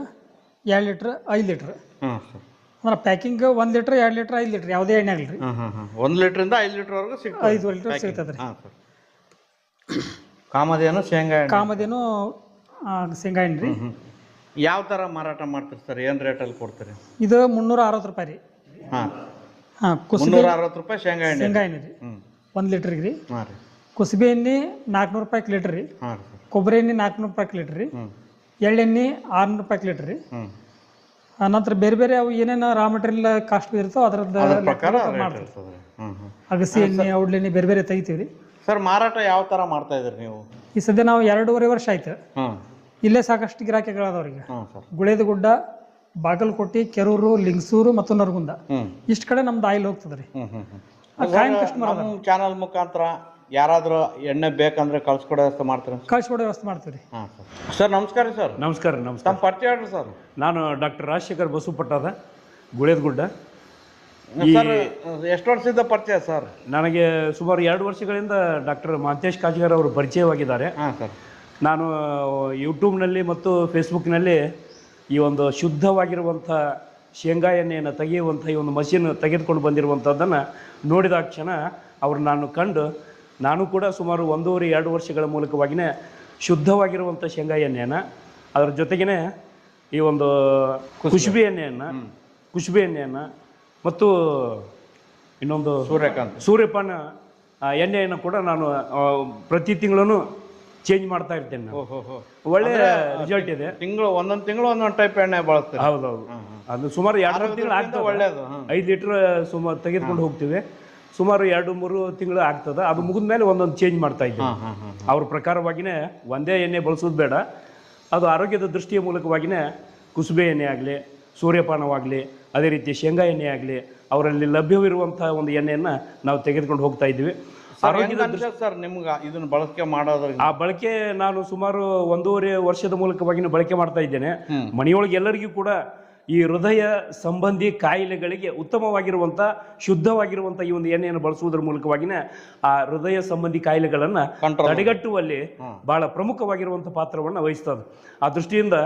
2 litre, 5 litre. ಹಾಂ ಸರ್. ಅಂದ್ರೆ ಪ್ಯಾಕಿಂಗ್ 1 ಲೀಟ್ರ್, 2 ಲೀಟ್ರ್, 5 ಲೀಟ್ರ್ ಯಾವುದೇ ಎಣ್ಣೆ ಆಗಲಿ ರೀ. 1 ಲೀಟ್ರಿಂದ 5 ಲೀಟ್ರ್ವರೆಗೂ ಸಿಗ್ತದೆ. 5 ಲೀಟ್ರ್ ಸಿಗ್ತದೆ ರೀ. ಹಾಂ ಸರ್. ಕಾಮಧೇನು ಶೇಂಗಾ ಎಣ್ಣೆ? ಕಾಮಧೇನು ಶೇಂಗಾ ಎಣ್ಣೆ ರೀ. ಯಾವ ಥರ ಮಾರಾಟ ಮಾಡ್ತೀರಿ ಸರ್? ಏನು ರೇಟಲ್ಲಿ ಕೊಡ್ತೀರಿ? ಇದು 360 ರೂಪಾಯಿ ರೀ. ಹಾಂ ಹಾಂ, ಕುಸುಬೆ 360 ರೂಪಾಯಿ ಶೇಂಗಾ ಎಣ್ಣೆ. ಶೇಂಗಾ ಎಣ್ಣೆ ರೀ. 1 ಲೀಟ್ರಿಗೆ ರೀ. ಹಾಂ ರೀ. ಕುಸುಬೆ ಎಣ್ಣೆ 400 ರೂಪಾಯಿ ಲೀಟ್ರ್ ರೀ. ಹಾಂ ರೀ. ಕೊಬ್ಬರಿ ಎಣ್ಣೆ 400 ರೂಪಾಯಿ ಲೀಟ್ರ್ ರೀ. ಎಳ್ಳೆಣ್ಣೆ 600 ರೂಪಾಯಿ ಲೀಟ್ರ್ ರೀ. ನಂತರ ಬೇರೆ ಬೇರೆ ಅವು ಏನೇನು ರಾ ಮೆಟೀರಿಯಲ್ ಕಾಸ್ಟ್ ಇರ್ತೋ ಅದರದ್ದು ಪ್ರಕಾರ ಮಾಡ್ತೀವಿ. ಅಗಸಿ ಎಣ್ಣೆ, ಔಡ್ಲೆಣ್ಣೆ ಬೇರೆ ಬೇರೆ ತೆಗಿತೀವಿ ರೀ. ಸರ್, ಮಾರಾಟ ಯಾವ ಥರ ಮಾಡ್ತಾ ಇದ್ರಿ ನೀವು? ಈ ಸದ್ಯ ನಾವು 2.5 ವರ್ಷ ಆಯ್ತು. ಹಾಂ. ಇಲ್ಲೇ ಸಾಕಷ್ಟು ಗಿರಾಕಿಗಳದವ್ರಿಗೆ. ಹಾಂ ಸರ್. ಗುಳೇದಗುಡ್ಡ, ಬಾಗಲಕೋಟೆ, ಕೆರೂರು, ಲಿಂಗಸೂರು ಮತ್ತು ನರಗುಂದ ಇಷ್ಟು ಕಡೆ ನಮ್ದು ಆಯಿಲ್ ಹೋಗ್ತದೆ ರೀ. ಕಾಯಂ ಕಸ್ಟಮರ್ ಅದ. ನಮ್ಮ ಚಾನಲ್ ಮುಖಾಂತರ ಯಾರಾದರೂ ಎಣ್ಣೆ ಬೇಕಂದ್ರೆ ಕಳ್ಸಿಕೊಡೋ ವ್ಯವಸ್ಥೆ ಮಾಡ್ತೀರಾ? ಕಳ್ಸಿಕೊಡೋ ವ್ಯವಸ್ಥೆ ಮಾಡ್ತೀವಿ ರೀ. ಹಾಂ ಸರ್. ಸರ್, ನಮಸ್ಕಾರ ಸರ್. ನಮಸ್ಕಾರ. ನಮಸ್ಕಾರ. ತಮ್ಮ ಪರಿಚಯ ಹೇಳ್ರಿ ಸರ್. ನಾನು ಡಾಕ್ಟರ್ ರಾಜಶೇಖರ್ ಬಸವಪಟ್ಟದ, ಗುಳೇದಗುಡ್ಡ. ಸರ್, ಎಷ್ಟು ವರ್ಷದಿಂದ ಪರಿಚಯ ಸರ್? ನನಗೆ ಸುಮಾರು 2 ವರ್ಷಗಳಿಂದ ಡಾಕ್ಟರ್ ಮಹಂತೇಶ್ ಕಾಜಿಗಾರ್ ಅವರು ಪರಿಚಯವಾಗಿದ್ದಾರೆ. ಹಾಂ ಸರ್. ನಾನು ಯೂಟ್ಯೂಬ್ನಲ್ಲಿ ಮತ್ತು ಫೇಸ್ಬುಕ್ನಲ್ಲಿ ಈ ಒಂದು ಶುದ್ಧವಾಗಿರುವಂಥ ಶೇಂಗಾ ಎಣ್ಣೆಯನ್ನು ತೆಗೆಯುವಂಥ ಈ ಒಂದು ಮಷೀನ್ ತೆಗೆದುಕೊಂಡು ಬಂದಿರುವಂಥದ್ದನ್ನು ನೋಡಿದ ಕ್ಷಣ ಅವ್ರು ನಾನು ಕಂಡು ನಾನು ಕೂಡ ಸುಮಾರು 1.5-2 ವರ್ಷಗಳ ಮೂಲಕವಾಗಿಯೇ ಶುದ್ಧವಾಗಿರುವಂಥ ಶೇಂಗಾ ಎಣ್ಣೆಯನ್ನು, ಅದರ ಜೊತೆಗೇ ಈ ಒಂದು ಕುಸುಬೆ ಎಣ್ಣೆಯನ್ನು ಮತ್ತು ಇನ್ನೊಂದು ಸೂರ್ಯಪಾನ ಎಣ್ಣೆಯನ್ನು ಕೂಡ ನಾನು ಪ್ರತಿ ತಿಂಗಳೂ ಚೇಂಜ್ ಮಾಡ್ತಾ ಇರ್ತೇನೆ. ನಾನು ಒಳ್ಳೆ ರಿಸಲ್ಟ್ ಇದೆ. ಒಂದೊಂದು ತಿಂಗಳು ಒಂದೊಂದು ಟೈಪ್ ಎಣ್ಣೆ ಬಳಸ್ತೀವಿ. ಹೌದೌದು. ಅದು ಸುಮಾರು 2-3 ತಿಂಗಳು ಆಗ್ತದೆ. ಒಳ್ಳೇದು. 5 ಲೀಟ್ರ್ ಸುಮಾರು ತೆಗೆದುಕೊಂಡು ಹೋಗ್ತೀವಿ. ಸುಮಾರು 2-3 ತಿಂಗಳು ಆಗ್ತದೆ. ಅದು ಮುಗಿದ ಮೇಲೆ ಒಂದೊಂದು ಚೇಂಜ್ ಮಾಡ್ತಾ ಇದ್ದೀವಿ. ಅವ್ರ ಪ್ರಕಾರವಾಗಿಯೇ ಒಂದೇ ಎಣ್ಣೆ ಬಳಸೋದು ಬೇಡ. ಅದು ಆರೋಗ್ಯದ ದೃಷ್ಟಿಯ ಮೂಲಕವಾಗಿಯೇ ಕುಸುಬೆ ಎಣ್ಣೆ ಆಗಲಿ, ಸೂರ್ಯಪಾನವಾಗಲಿ, ಅದೇ ರೀತಿ ಶೇಂಗಾ ಎಣ್ಣೆ ಆಗಲಿ, ಅವರಲ್ಲಿ ಲಭ್ಯವಿರುವಂಥ ಒಂದು ಎಣ್ಣೆಯನ್ನು ನಾವು ತೆಗೆದುಕೊಂಡು ಹೋಗ್ತಾ ಇದ್ದೀವಿ. ಆರೋಗ್ಯದ ಸರ್ ನಿಮ್ಗೆ ಇದನ್ನು ಬಳಕೆ ಮಾಡೋದ್ರಿಂದ ಆ ಬಳಕೆ ನಾನು ಸುಮಾರು 1.5 ವರ್ಷದ ಮೂಲಕವಾಗಿ ಬಳಕೆ ಮಾಡ್ತಾ ಇದ್ದೇನೆ. ಮನೆಯೊಳಗೆ ಎಲ್ಲರಿಗೂ ಕೂಡ ಈ ಹೃದಯ ಸಂಬಂಧಿ ಕಾಯಿಲೆಗಳಿಗೆ ಉತ್ತಮವಾಗಿರುವಂಥ ಶುದ್ಧವಾಗಿರುವಂಥ ಈ ಒಂದು ಎಣ್ಣೆಯನ್ನು ಬಳಸುವುದರ ಮೂಲಕವಾಗಿಯೇ ಆ ಹೃದಯ ಸಂಬಂಧಿ ಕಾಯಿಲೆಗಳನ್ನು ತಡೆಗಟ್ಟುವಲ್ಲಿ ಬಹಳ ಪ್ರಮುಖವಾಗಿರುವಂಥ ಪಾತ್ರವನ್ನು ವಹಿಸ್ತದೆ. ಆ ದೃಷ್ಟಿಯಿಂದ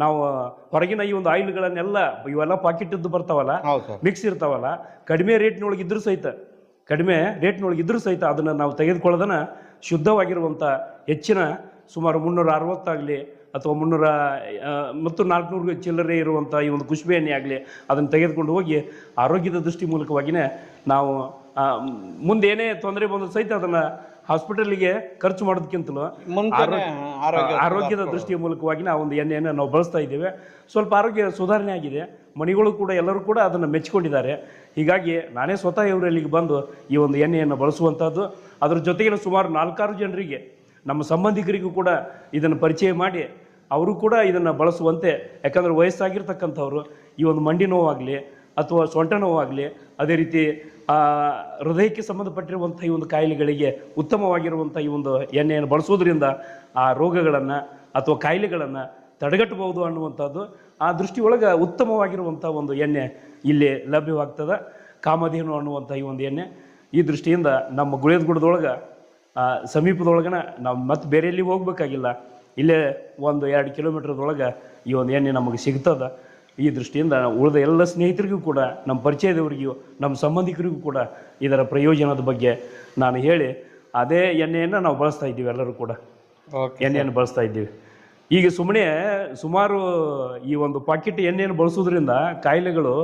ನಾವು ಹೊರಗಿನ ಈ ಒಂದು ಆಯಿಲ್ಗಳನ್ನೆಲ್ಲ ಇವೆಲ್ಲ ಪಾಕೆಟ್ ಬರ್ತಾವಲ್ಲ, ಮಿಕ್ಸ್ ಇರ್ತಾವಲ್ಲ, ಕಡಿಮೆ ರೇಟ್ನೊಳಗಿದ್ರೂ ಸಹಿತ ಅದನ್ನು ನಾವು ತೆಗೆದುಕೊಳ್ಳೋದನ್ನು ಶುದ್ಧವಾಗಿರುವಂಥ ಹೆಚ್ಚಿನ ಸುಮಾರು 360 ಆಗಲಿ ಅಥವಾ 300 ಮತ್ತು 400 ಚಿಲ್ಲರೆ ಇರುವಂಥ ಈ ಒಂದು ಕುಸುಬೆ ಎಣ್ಣೆ ಆಗಲಿ ಅದನ್ನು ತೆಗೆದುಕೊಂಡು ಹೋಗಿ ಆರೋಗ್ಯದ ದೃಷ್ಟಿ ಮೂಲಕವಾಗಿಯೇ ನಾವು ಮುಂದೆ ಏನೇ ತೊಂದರೆ ಬಂದರೂ ಸಹಿತ ಅದನ್ನು ಹಾಸ್ಪಿಟಲ್ಗೆ ಖರ್ಚು ಮಾಡೋದಕ್ಕಿಂತಲೂ ಆರೋಗ್ಯದ ದೃಷ್ಟಿಯ ಮೂಲಕವಾಗಿ ಆ ಒಂದು ಎಣ್ಣೆಯನ್ನು ನಾವು ಬಳಸ್ತಾ ಇದ್ದೇವೆ. ಸ್ವಲ್ಪ ಆರೋಗ್ಯ ಸುಧಾರಣೆ ಆಗಿದೆ. ಮನೆಗಳು ಕೂಡ ಎಲ್ಲರೂ ಕೂಡ ಅದನ್ನು ಮೆಚ್ಚಿಕೊಂಡಿದ್ದಾರೆ. ಹೀಗಾಗಿ ನಾನೇ ಸ್ವತಃ ಇವರಲ್ಲಿಗೆ ಬಂದು ಈ ಒಂದು ಎಣ್ಣೆಯನ್ನು ಬಳಸುವಂಥದ್ದು. ಅದರ ಜೊತೆಗೆ ಸುಮಾರು 4-6 ಜನರಿಗೆ ನಮ್ಮ ಸಂಬಂಧಿಕರಿಗೂ ಕೂಡ ಇದನ್ನು ಪರಿಚಯ ಮಾಡಿ ಅವರು ಕೂಡ ಇದನ್ನು ಬಳಸುವಂತೆ, ಯಾಕಂದರೆ ವಯಸ್ಸಾಗಿರ್ತಕ್ಕಂಥವ್ರು ಈ ಒಂದು ಮಂಡಿ ನೋವಾಗಲಿ ಅಥವಾ ಸೊಂಟ ನೋವಾಗಲಿ, ಅದೇ ರೀತಿ ಹೃದಯಕ್ಕೆ ಸಂಬಂಧಪಟ್ಟಿರುವಂಥ ಈ ಒಂದು ಕಾಯಿಲೆಗಳಿಗೆ ಉತ್ತಮವಾಗಿರುವಂಥ ಈ ಒಂದು ಎಣ್ಣೆಯನ್ನು ಬಳಸೋದ್ರಿಂದ ಆ ರೋಗಗಳನ್ನು ಅಥವಾ ಕಾಯಿಲೆಗಳನ್ನು ತಡೆಗಟ್ಟಬಹುದು ಅನ್ನುವಂಥದ್ದು ಆ ದೃಷ್ಟಿಯೊಳಗೆ ಉತ್ತಮವಾಗಿರುವಂಥ ಒಂದು ಎಣ್ಣೆ ಇಲ್ಲಿ ಲಭ್ಯವಾಗ್ತದೆ. ಕಾಮಧೇನು ಅನ್ನುವಂಥ ಈ ಒಂದು ಎಣ್ಣೆ ಈ ದೃಷ್ಟಿಯಿಂದ ನಮ್ಮ ಗುಳೇದಗುಡ್ಡದೊಳಗೆ ಸಮೀಪದೊಳಗನ ನಾವು ಮತ್ತೆ ಬೇರೆ ಎಲ್ಲಿ ಹೋಗ್ಬೇಕಾಗಿಲ್ಲ. ಇಲ್ಲೇ 1-2 ಕಿಲೋಮೀಟರ್ದೊಳಗೆ ಈ ಒಂದು ಎಣ್ಣೆ ನಮಗೆ ಸಿಗ್ತದೆ. ಈ ದೃಷ್ಟಿಯಿಂದ ಉಳಿದ ಎಲ್ಲ ಸ್ನೇಹಿತರಿಗೂ ಕೂಡ, ನಮ್ಮ ಪರಿಚಯದವರಿಗೂ, ನಮ್ಮ ಸಂಬಂಧಿಕರಿಗೂ ಕೂಡ ಇದರ ಪ್ರಯೋಜನದ ಬಗ್ಗೆ ನಾನು ಹೇಳಿ ಅದೇ ಎಣ್ಣೆಯನ್ನು ನಾವು ಬಳಸ್ತಾ ಇದ್ದೀವಿ. ಎಲ್ಲರೂ ಕೂಡ ಎಣ್ಣೆಯನ್ನು ಬಳಸ್ತಾ ಇದ್ದೀವಿ. ಈಗ ಸುಮಾರು ಈ ಒಂದು ಪಾಕೆಟ್ ಎಣ್ಣೆಯನ್ನು ಬಳಸೋದ್ರಿಂದ ಕಾಯಿಲೆಗಳು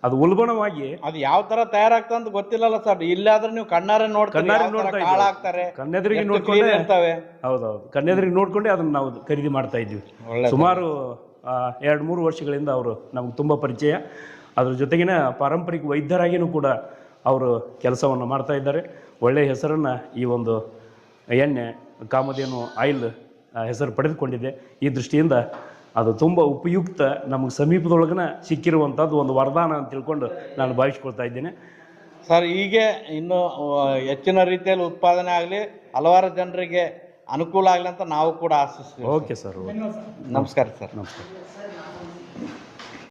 ಅದು ಉಲ್ಬಣವಾಗಿ ಅದು ಯಾವ ತರ ತಯಾರಾಗ್ತದೆ ಅಂತ ಗೊತ್ತಿಲ್ಲಲ್ಲ ಸರ್. ಇಲ್ಲಾದ್ರೆ ನೀವು ಕಣ್ಣಾರೆ ಕಣ್ಣಾರೆ ನೋಡ್ತಾರೆ, ನೋಡ್ತಾ ಕಾಳ ಇದ್ದೀವಿ. ಹಾಕ್ತಾರೆ, ಕಣ್ಣೆದುರಿಗೆ ಎಷ್ಟು ನೋಡ್ಕೊಂಡೆ clean ಇರ್ತವೆ. ಹೌದೌದು, ಕಣ್ಣೆದುರಿಗೆ ನೋಡ್ಕೊಂಡೆ ಅದನ್ನ ನಾವು ಖರೀದಿ ಮಾಡ್ತಾ ಇದ್ವಿ. ಒಳ್ಳೆದು. ಸುಮಾರು 2-3 ವರ್ಷಗಳಿಂದ ಅವರು ನಮ್ಗೆ ತುಂಬ ಪರಿಚಯ. ಅದ್ರ ಜೊತೆಗಿನ ಪಾರಂಪರಿಕ ವೈದ್ಯರಾಗಿಯೂ ಕೂಡ ಅವರು ಕೆಲಸವನ್ನು ಮಾಡ್ತಾ ಇದ್ದಾರೆ. ಒಳ್ಳೆಯ ಹೆಸರನ್ನು ಈ ಒಂದು ಎಣ್ಣೆ ಕಾಮಧೇನು ಆಯಿಲ್ ಹೆಸರು ಪಡೆದುಕೊಂಡಿದೆ. ಈ ದೃಷ್ಟಿಯಿಂದ ಅದು ತುಂಬ ಉಪಯುಕ್ತ, ನಮಗೆ ಸಮೀಪದೊಳಗನ ಸಿಕ್ಕಿರುವಂಥದ್ದು ಒಂದು ವರದಾನ ಅಂತ ತಿಳ್ಕೊಂಡು ನಾನು ಭಾವಿಸ್ಕೊಳ್ತಾ ಇದ್ದೇನೆ. ಸರ್, ಹೀಗೆ ಇನ್ನು ಹೆಚ್ಚಿನ ರೀತಿಯಲ್ಲಿ ಉತ್ಪಾದನೆ ಆಗಲಿ, ಹಲವಾರು ಜನರಿಗೆ ಅನುಕೂಲ ಆಗಲಿ ಅಂತ ನಾವು ಕೂಡ ಆಶಿಸ್ತೀವಿ. ಓಕೆ ಸರ್, ನಮಸ್ಕಾರ ಸರ್. ನಮಸ್ಕಾರ.